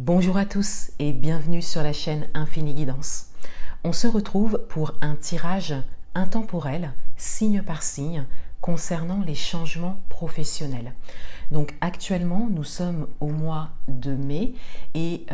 Bonjour à tous et bienvenue sur la chaîne Infini Guidance. On se retrouve pour un tirage intemporel, signe par signe, concernant les changements professionnels. Donc actuellement, nous sommes au mois de mai et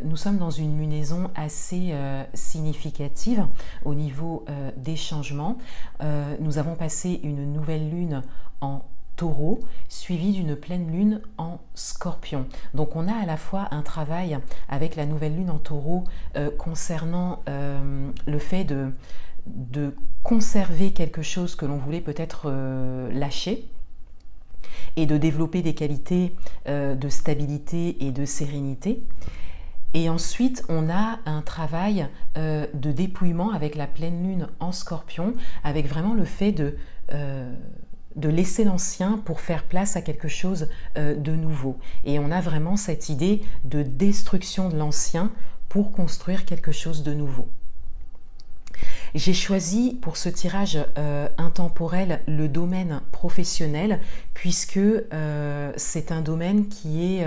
nous sommes dans une lunaison assez significative au niveau des changements. Nous avons passé une nouvelle lune en Taureau, suivi d'une pleine lune en Scorpion. Donc on a à la fois un travail avec la nouvelle lune en Taureau concernant le fait de conserver quelque chose que l'on voulait peut-être lâcher et de développer des qualités de stabilité et de sérénité. Et ensuite, on a un travail de dépouillement avec la pleine lune en Scorpion, avec vraiment le fait de laisser l'ancien pour faire place à quelque chose de nouveau. Et on a vraiment cette idée de destruction de l'ancien pour construire quelque chose de nouveau. J'ai choisi pour ce tirage intemporel le domaine professionnel puisque c'est un domaine qui est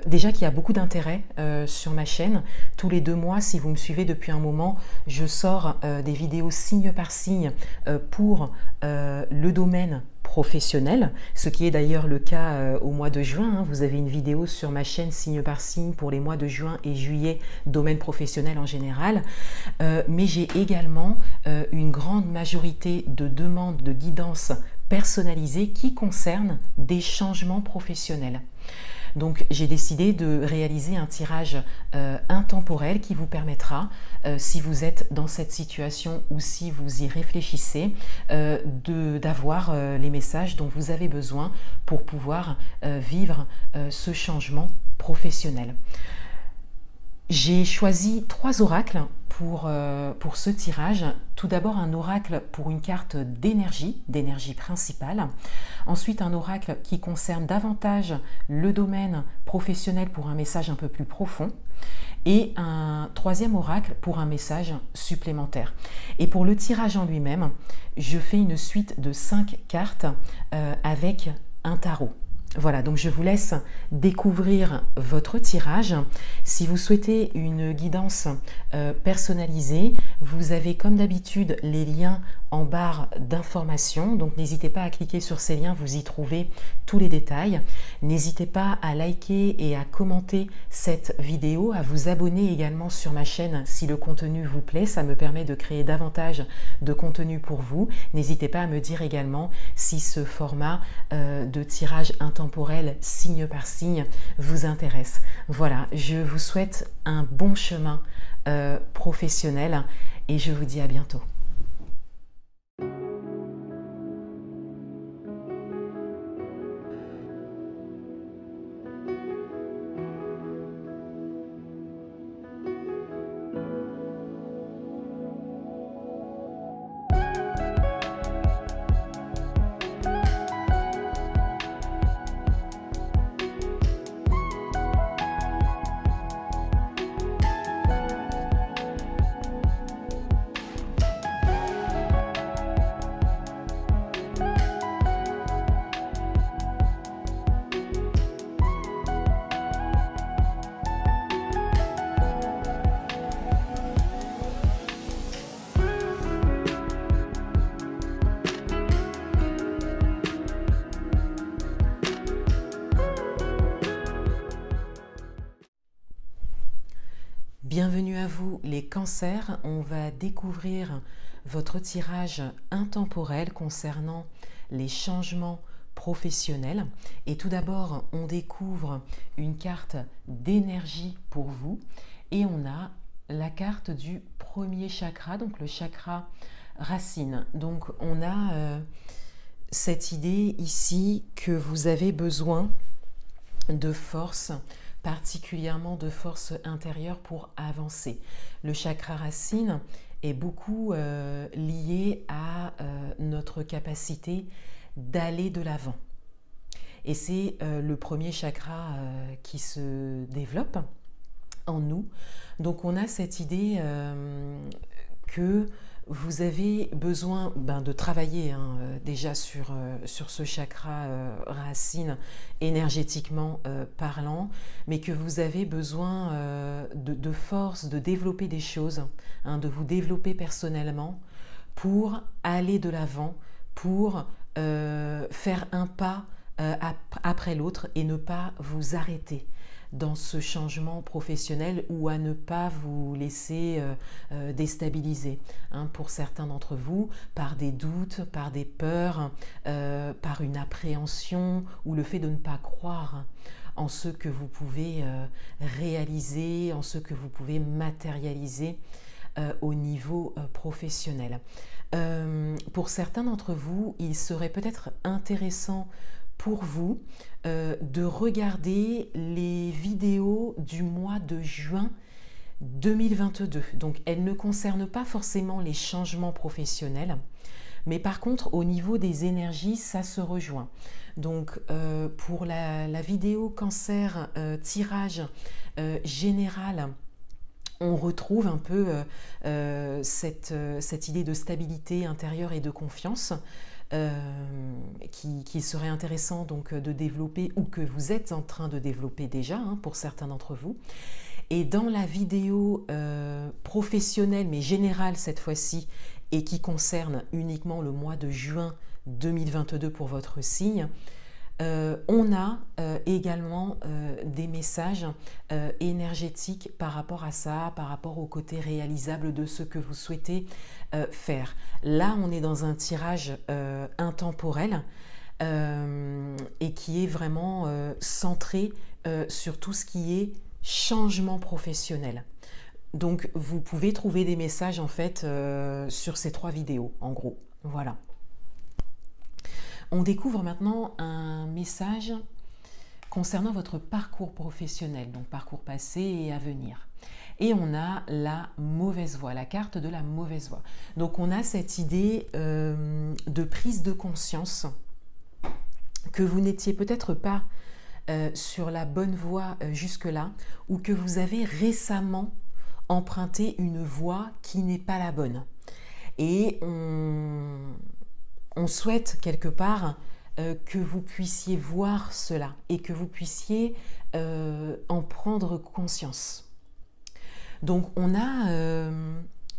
déjà qui a beaucoup d'intérêt sur ma chaîne. Tous les 2 mois, si vous me suivez depuis un moment, je sors des vidéos signe par signe pour le domaine professionnel, ce qui est d'ailleurs le cas au mois de juin. Vous avez une vidéo sur ma chaîne signe par signe pour les mois de juin et juillet, domaine professionnel en général. Mais j'ai également une grande majorité de demandes de guidance personnalisées qui concernent des changements professionnels. Donc j'ai décidé de réaliser un tirage intemporel qui vous permettra, si vous êtes dans cette situation ou si vous y réfléchissez, d'avoir les messages dont vous avez besoin pour pouvoir vivre ce changement professionnel. J'ai choisi 3 oracles pour ce tirage. Tout d'abord un oracle pour une carte d'énergie principale. Ensuite un oracle qui concerne davantage le domaine professionnel pour un message un peu plus profond. Et un 3e oracle pour un message supplémentaire. Et pour le tirage en lui-même, je fais une suite de 5 cartes avec un tarot. Voilà, donc je vous laisse découvrir votre tirage. Si vous souhaitez une guidance personnalisée, vous avez comme d'habitude les liens en barre d'information. Donc n'hésitez pas à cliquer sur ces liens, vous y trouvez tous les détails. N'hésitez pas à liker et à commenter cette vidéo, à vous abonner également sur ma chaîne si le contenu vous plaît. Ça me permet de créer davantage de contenu pour vous. N'hésitez pas à me dire également si ce format de tirage intemporel signe par signe vous intéresse. Voilà, je vous souhaite un bon chemin professionnel et je vous dis à bientôt. Bienvenue à vous les cancers, on va découvrir votre tirage intemporel concernant les changements professionnels. Et tout d'abord, on découvre une carte d'énergie pour vous et on a la carte du premier chakra, donc le chakra racine. Donc on a cette idée ici que vous avez besoin de force, particulièrement de force intérieure pour avancer. Le chakra racine est beaucoup lié à notre capacité d'aller de l'avant. Et c'est le premier chakra qui se développe en nous. Donc on a cette idée que vous avez besoin de travailler déjà sur ce chakra racine énergétiquement parlant, mais que vous avez besoin de force, de développer des choses, de vous développer personnellement pour aller de l'avant, pour faire un pas après l'autre et ne pas vous arrêter dans ce changement professionnel ou à ne pas vous laisser déstabiliser. Pour certains d'entre vous, par des doutes, par des peurs, par une appréhension ou le fait de ne pas croire en ce que vous pouvez réaliser, en ce que vous pouvez matérialiser au niveau professionnel. Pour certains d'entre vous, il serait peut-être intéressant pour vous de regarder les vidéos du mois de juin 2022. Donc, elles ne concernent pas forcément les changements professionnels, mais par contre, au niveau des énergies, ça se rejoint. Donc, pour la vidéo cancer tirage général, on retrouve un peu cette idée de stabilité intérieure et de confiance qui serait intéressant donc de développer ou que vous êtes en train de développer déjà pour certains d'entre vous. Et dans la vidéo professionnelle mais générale cette fois-ci et qui concerne uniquement le mois de juin 2022 pour votre signe, on a également des messages énergétiques par rapport à ça, par rapport au côté réalisable de ce que vous souhaitez faire. Là, on est dans un tirage intemporel et qui est vraiment centré sur tout ce qui est changement professionnel. Donc, vous pouvez trouver des messages en fait sur ces 3 vidéos, en gros. Voilà. On découvre maintenant un message concernant votre parcours professionnel, donc parcours passé et à venir. Et on a la mauvaise voie, la carte de la mauvaise voie. Donc on a cette idée de prise de conscience que vous n'étiez peut-être pas sur la bonne voie jusque-là, ou que vous avez récemment emprunté une voie qui n'est pas la bonne. Et on souhaite quelque part que vous puissiez voir cela et que vous puissiez en prendre conscience. Donc on a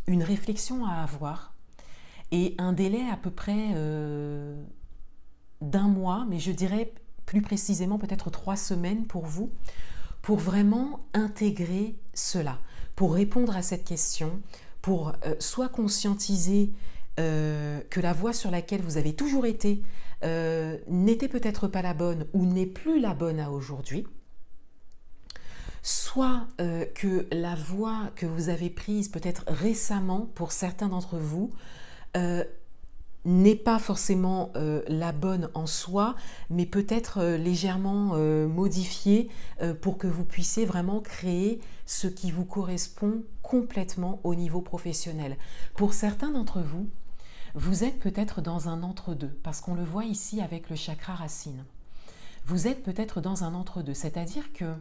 une réflexion à avoir et un délai à peu près d'1 mois, mais je dirais plus précisément peut-être 3 semaines pour vous, pour vraiment intégrer cela, pour répondre à cette question, pour soit conscientiser que la voie sur laquelle vous avez toujours été n'était peut-être pas la bonne ou n'est plus la bonne à aujourd'hui, soit que la voie que vous avez prise peut-être récemment pour certains d'entre vous n'est pas forcément la bonne en soi, mais peut-être légèrement modifiée pour que vous puissiez vraiment créer ce qui vous correspond complètement au niveau professionnel. Pour certains d'entre vous, vous êtes peut-être dans un entre-deux, parce qu'on le voit ici avec le chakra racine. Vous êtes peut-être dans un entre-deux, c'est-à-dire que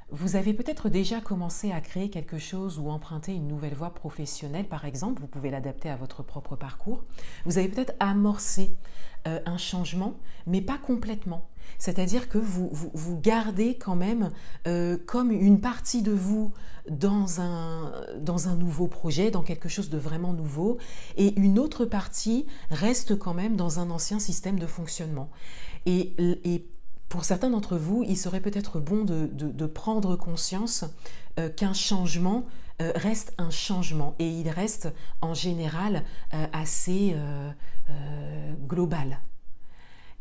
vous avez peut-être déjà commencé à créer quelque chose ou emprunter une nouvelle voie professionnelle, par exemple, vous pouvez l'adapter à votre propre parcours. Vous avez peut-être amorcé un changement, mais pas complètement. C'est-à-dire que vous gardez quand même comme une partie de vous dans un nouveau projet, dans quelque chose de vraiment nouveau, et une autre partie reste quand même dans un ancien système de fonctionnement. Et pour certains d'entre vous, il serait peut-être bon de prendre conscience qu'un changement reste un changement et il reste en général assez global.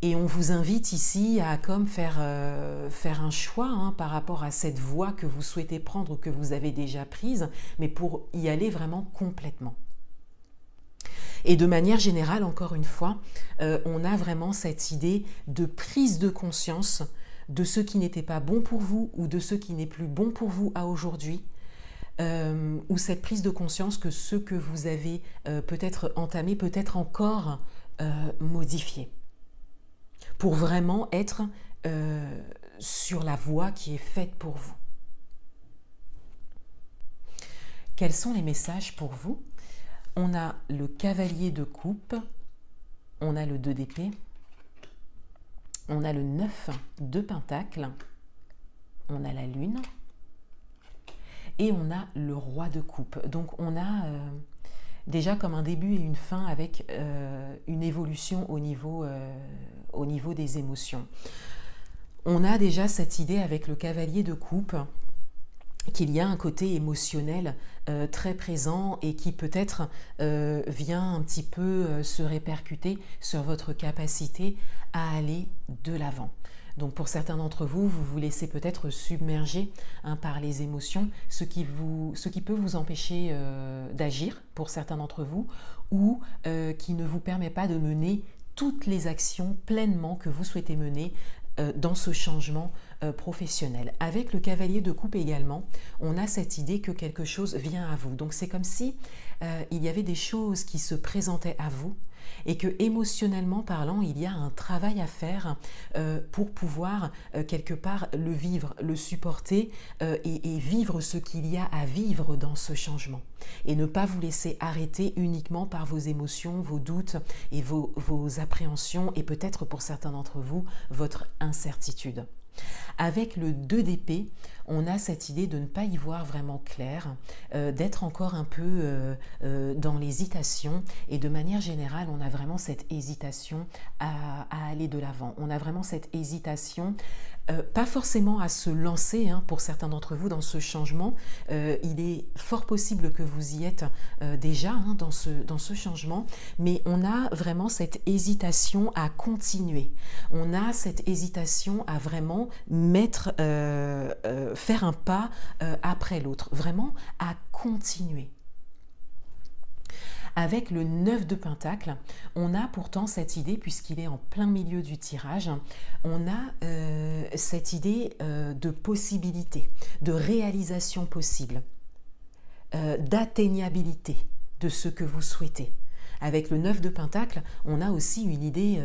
Et on vous invite ici à comme faire un choix par rapport à cette voie que vous souhaitez prendre ou que vous avez déjà prise, mais pour y aller vraiment complètement. Et de manière générale, encore une fois, on a vraiment cette idée de prise de conscience de ce qui n'était pas bon pour vous ou de ce qui n'est plus bon pour vous à aujourd'hui, ou cette prise de conscience que ce que vous avez peut-être entamé peut être encore modifié, pour vraiment être sur la voie qui est faite pour vous. Quels sont les messages pour vous ? On a le cavalier de coupe, on a le 2 d'épée, on a le 9 de pentacle, on a la lune et on a le roi de coupe. Donc on a déjà comme un début et une fin avec une évolution au niveau des émotions. On a déjà cette idée avec le cavalier de coupe qu'il y a un côté émotionnel très présent et qui peut-être vient un petit peu se répercuter sur votre capacité à aller de l'avant. Donc pour certains d'entre vous, vous vous laissez peut-être submerger par les émotions, ce qui peut vous empêcher d'agir pour certains d'entre vous, ou qui ne vous permet pas de mener toutes les actions pleinement que vous souhaitez mener dans ce changement professionnel. Avec le cavalier de coupe également, on a cette idée que quelque chose vient à vous. Donc c'est comme si il y avait des choses qui se présentaient à vous et que émotionnellement parlant, il y a un travail à faire pour pouvoir quelque part le vivre, le supporter et vivre ce qu'il y a à vivre dans ce changement. Et ne pas vous laisser arrêter uniquement par vos émotions, vos doutes et vos appréhensions et peut-être pour certains d'entre vous, votre incertitude. Avec le 2 d'épée, on a cette idée de ne pas y voir vraiment clair, d'être encore un peu dans l'hésitation et de manière générale, on a vraiment cette hésitation à aller de l'avant. On a vraiment cette hésitation, pas forcément à se lancer pour certains d'entre vous dans ce changement. Il est fort possible que vous y êtes déjà dans ce changement, mais on a vraiment cette hésitation à continuer. On a cette hésitation à vraiment faire un pas après l'autre, vraiment à continuer. Avec le 9 de pentacle, on a pourtant cette idée, puisqu'il est en plein milieu du tirage, on a cette idée de possibilité, de réalisation possible, d'atteignabilité de ce que vous souhaitez. Avec le 9 de pentacle, on a aussi une idée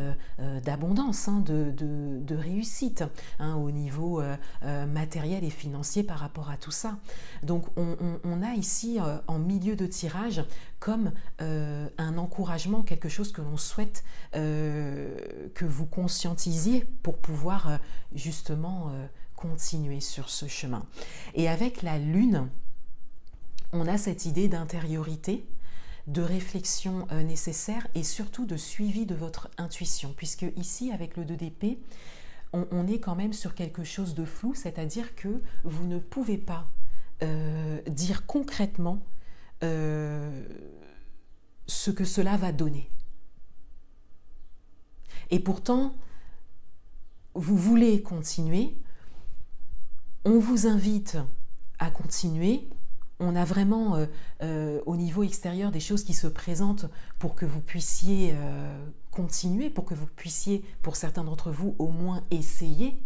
d'abondance, de réussite au niveau matériel et financier par rapport à tout ça. Donc on a ici en milieu de tirage comme un encouragement, quelque chose que l'on souhaite que vous conscientisiez pour pouvoir justement continuer sur ce chemin. Et avec la lune, on a cette idée d'intériorité, de réflexion nécessaire et surtout de suivi de votre intuition, puisque ici avec le 2 d'épée, on est quand même sur quelque chose de flou, c'est-à-dire que vous ne pouvez pas dire concrètement ce que cela va donner. Et pourtant, vous voulez continuer, on vous invite à continuer. On a vraiment au niveau extérieur des choses qui se présentent pour que vous puissiez continuer, pour que vous puissiez, pour certains d'entre vous, au moins essayer.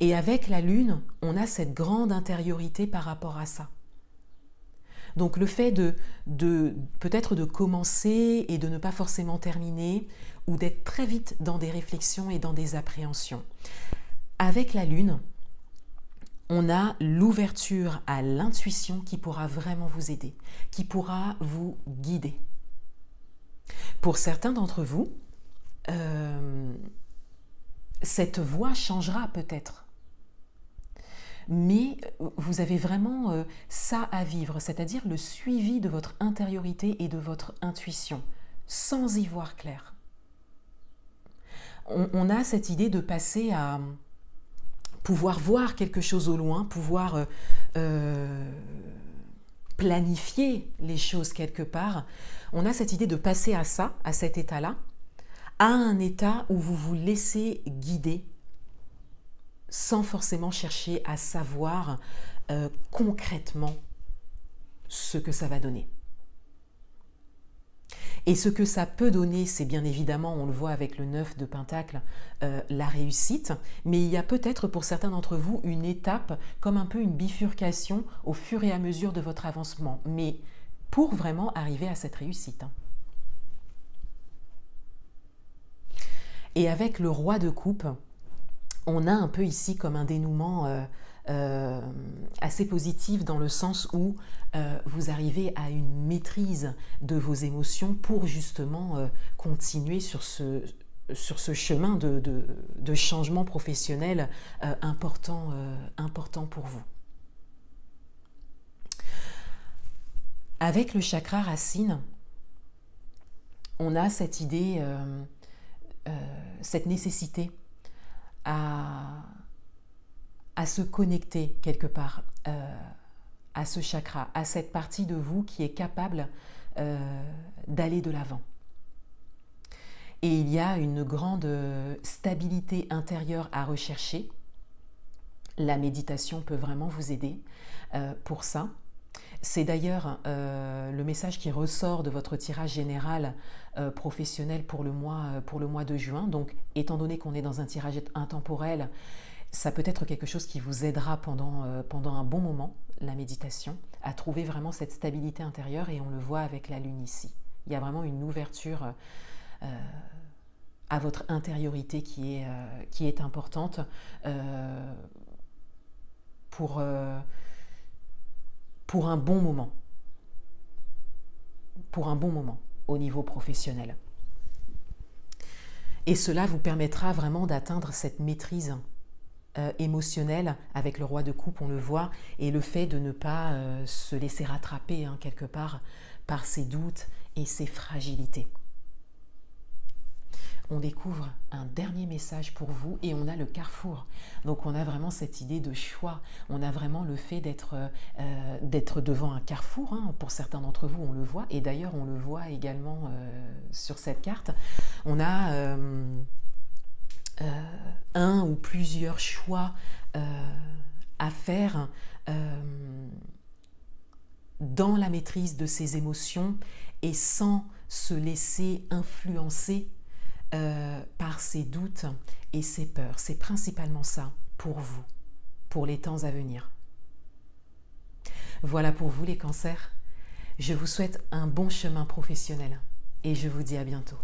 Et avec la lune, on a cette grande intériorité par rapport à ça. Donc le fait peut-être de commencer et de ne pas forcément terminer, ou d'être très vite dans des réflexions et dans des appréhensions. Avec la lune, on a l'ouverture à l'intuition qui pourra vraiment vous aider, qui pourra vous guider. Pour certains d'entre vous, cette voie changera peut-être. Mais vous avez vraiment ça à vivre, c'est-à-dire le suivi de votre intériorité et de votre intuition, sans y voir clair. On a cette idée de passer à pouvoir voir quelque chose au loin, pouvoir planifier les choses quelque part. On a cette idée de passer à ça, à cet état-là, à un état où vous vous laissez guider sans forcément chercher à savoir concrètement ce que ça va donner. Et ce que ça peut donner, c'est bien évidemment, on le voit avec le 9 de pentacle, la réussite, mais il y a peut-être pour certains d'entre vous une étape, comme un peu une bifurcation au fur et à mesure de votre avancement, mais pour vraiment arriver à cette réussite. Et avec le roi de coupe, On a un peu ici comme un dénouement assez positif dans le sens où vous arrivez à une maîtrise de vos émotions pour justement continuer sur ce chemin de changement professionnel important pour vous. Avec le chakra racine, on a cette idée, cette nécessité à se connecter quelque part à ce chakra, à cette partie de vous qui est capable d'aller de l'avant. Et il y a une grande stabilité intérieure à rechercher. La méditation peut vraiment vous aider pour ça. C'est d'ailleurs le message qui ressort de votre tirage général professionnel pour le mois de juin. Donc, étant donné qu'on est dans un tirage intemporel, ça peut être quelque chose qui vous aidera pendant un bon moment, la méditation, à trouver vraiment cette stabilité intérieure, et on le voit avec la lune ici. Il y a vraiment une ouverture à votre intériorité qui est importante pour un bon moment. Pour un bon moment au niveau professionnel. Et cela vous permettra vraiment d'atteindre cette maîtrise émotionnelle avec le roi de coupe, on le voit, et le fait de ne pas se laisser rattraper quelque part par ses doutes et ses fragilités. On découvre un dernier message pour vous et on a le carrefour. Donc on a vraiment cette idée de choix. On a vraiment le fait d'être devant un carrefour. Pour certains d'entre vous, on le voit. Et d'ailleurs, on le voit également sur cette carte. On a un ou plusieurs choix à faire dans la maîtrise de ses émotions et sans se laisser influencer par ses doutes et ses peurs. C'est principalement ça pour vous, pour les temps à venir. Voilà pour vous les cancers. Je vous souhaite un bon chemin professionnel et je vous dis à bientôt.